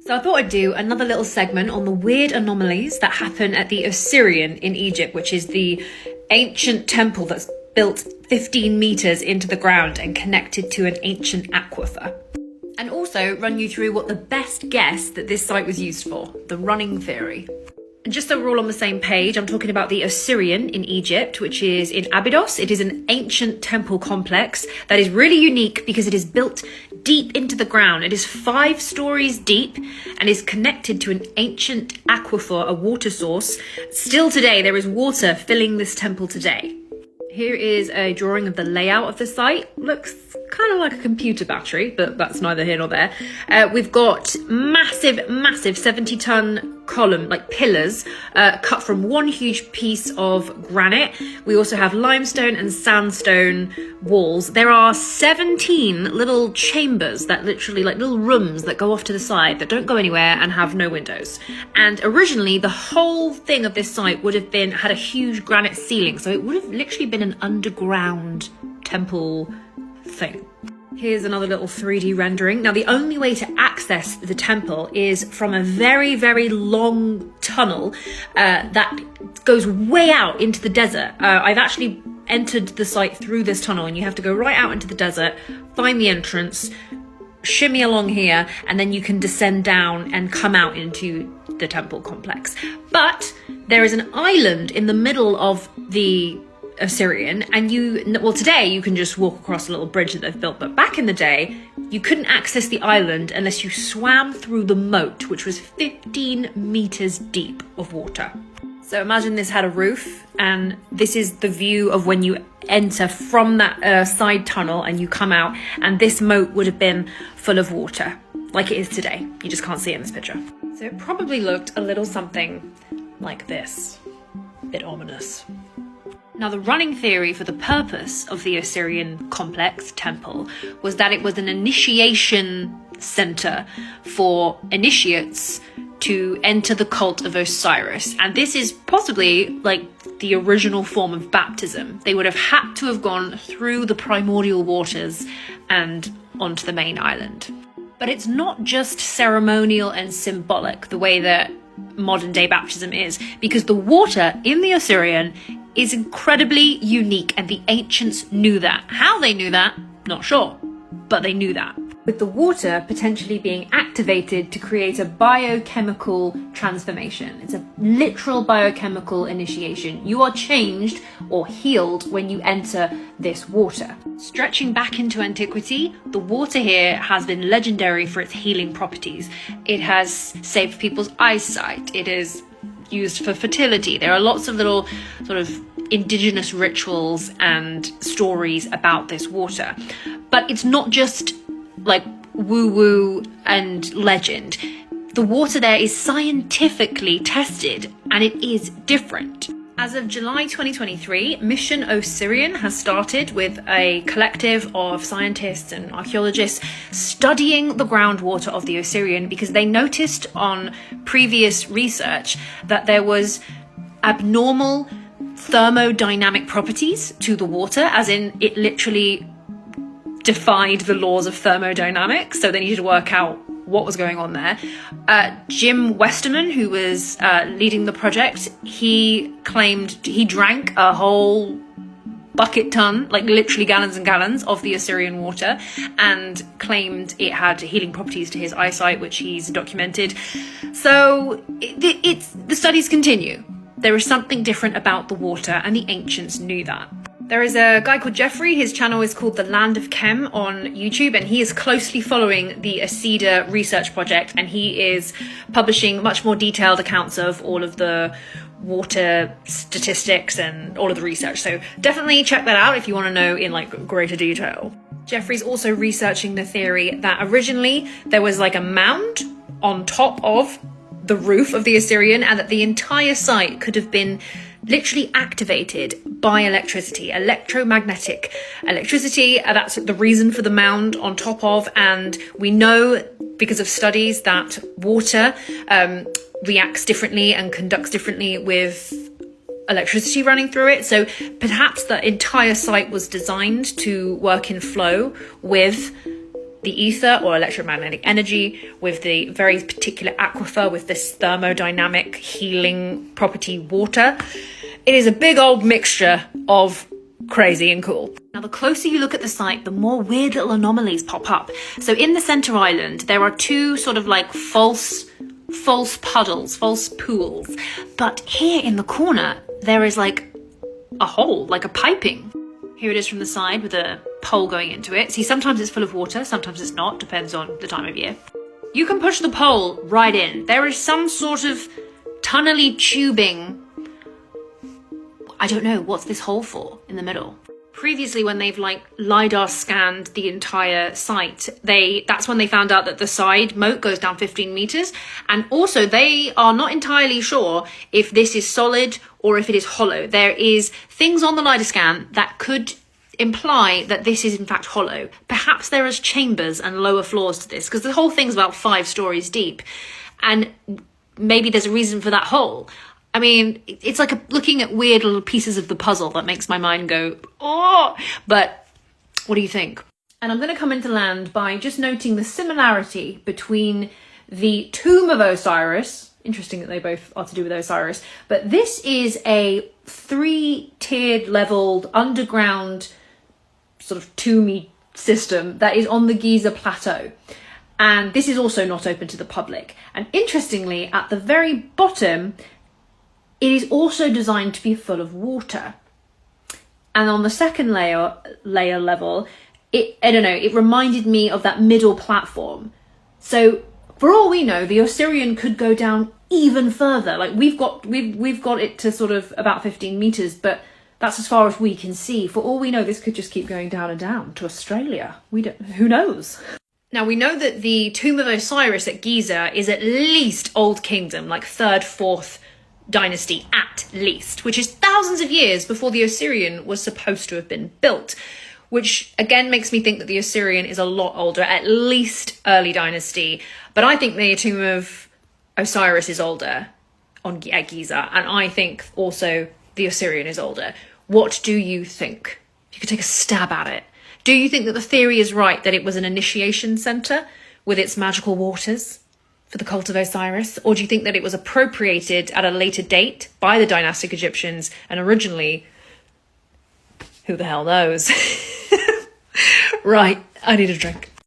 So I thought I'd do another little segment on the weird anomalies that happen at the Osirian in Egypt, which is the ancient temple that's built 15 meters into the ground and connected to an ancient aquifer. And also run you through what the best guess that this site was used for, the running theory. And just so we're all on the same page, I'm talking about the Osirian in Egypt, which is in Abydos. It is an ancient temple complex that is really unique because it is built deep into the ground. It is 5 stories deep and is connected to an ancient aquifer, a water source. Still today, there is water filling this temple today. Here is a drawing of the layout of the site. Looks kind of like a computer battery, but that's neither here nor there. We've got massive 70-ton column, like pillars, cut from one huge piece of granite. We also have limestone and sandstone walls. There are 17 little chambers that literally, like little rooms that go off to the side that don't go anywhere and have no windows. And originally the whole thing of this site would have had a huge granite ceiling. So it would have literally been an underground temple thing. Here's another little 3D rendering. Now, the only way to access the temple is from a very, very long tunnel that goes way out into the desert. I've actually entered the site through this tunnel, and you have to go right out into the desert, find the entrance, shimmy along here, and then you can descend down and come out into the temple complex. But there is an island in the middle of the Osirian, and today you can just walk across a little bridge that they've built, but back in the day you couldn't access the island unless you swam through the moat, which was 15 meters deep of water. So imagine this had a roof, and this is the view of when you enter from that side tunnel and you come out, and this moat would have been full of water like it is today. You just can't see it in this picture. So it probably looked a little something like this. A bit ominous. Now, the running theory for the purpose of the Osirian complex temple was that it was an initiation center for initiates to enter the cult of Osiris. And this is possibly like the original form of baptism. They would have had to have gone through the primordial waters and onto the main island. But it's not just ceremonial and symbolic the way that modern day baptism is, because the water in the Osirian is incredibly unique, and the ancients knew that. How they knew that, not sure, but they knew that. With the water potentially being activated to create a biochemical transformation. It's a literal biochemical initiation. You are changed or healed when you enter this water. Stretching back into antiquity, the water here has been legendary for its healing properties. It has saved people's eyesight. It is used for fertility. There are lots of little sort of indigenous rituals and stories about this water. But it's not just like woo-woo and legend. The water there is scientifically tested, and it is different. As of July 2023, Mission Osirian has started with a collective of scientists and archaeologists studying the groundwater of the Osirian because they noticed on previous research that there was abnormal thermodynamic properties to the water, as in it literally defied the laws of thermodynamics. So they needed to work out what was going on there. Jim Westerman, who was leading the project, he claimed he drank a whole bucket ton, like literally gallons and gallons of the Osirian water, and claimed it had healing properties to his eyesight, which he's documented. So the studies continue. There is something different about the water, and the ancients knew that. There is a guy called Jeffrey. His channel is called The Land of Chem on YouTube, and he is closely following the ACIDA research project, and he is publishing much more detailed accounts of all of the water statistics and all of the research. So definitely check that out if you want to know in like greater detail. Jeffrey's also researching the theory that originally there was like a mound on top of the roof of the Osirian, and that the entire site could have been literally activated by electricity, electromagnetic electricity. That's the reason for the mound on top of. And we know because of studies that water reacts differently and conducts differently with electricity running through it. So perhaps the entire site was designed to work in flow with the ether or electromagnetic energy, with the very particular aquifer, with this thermodynamic healing property water. It is a big old mixture of crazy and cool. Now, the closer you look at the site, the more weird little anomalies pop up. So in the center island, there are two sort of like false puddles, false pools. But here in the corner, there is like a hole, like a piping. Here it is from the side with a pole going into it. See, sometimes it's full of water, sometimes it's not, depends on the time of year. You can push the pole right in. There is some sort of tunnely tubing. I don't know, what's this hole for in the middle? Previously, when they've like LiDAR scanned the entire site, that's when they found out that the side moat goes down 15 meters. And also they are not entirely sure if this is solid or if it is hollow. There is things on the LiDAR scan that could imply that this is in fact hollow. Perhaps there is chambers and lower floors to this, because the whole thing's about 5 stories deep. And maybe there's a reason for that hole. I mean, it's like looking at weird little pieces of the puzzle that makes my mind go, oh, but what do you think? And I'm going to come into land by just noting the similarity between the tomb of Osiris. Interesting that they both are to do with Osiris, but this is a 3-tiered leveled underground sort of tomby system that is on the Giza plateau. And this is also not open to the public. And interestingly, at the very bottom, it is also designed to be full of water. And on the second layer level, it reminded me of that middle platform. So for all we know, the Osirian could go down even further. Like we've got it to sort of about 15 meters, but that's as far as we can see. For all we know, this could just keep going down and down to Australia. Who knows? Now, we know that the tomb of Osiris at Giza is at least Old Kingdom, like 3rd, 4th dynasty at least, which is thousands of years before the Osirian was supposed to have been built, which again makes me think that the Osirian is a lot older, at least early dynasty. But I think the tomb of Osiris is older at Giza, and I think also the Osirian is older. What do you think? If you could take a stab at it. Do you think that the theory is right, that it was an initiation centre with its magical waters for the cult of Osiris? Or do you think that it was appropriated at a later date by the dynastic Egyptians and originally, who the hell knows? Right, I need a drink.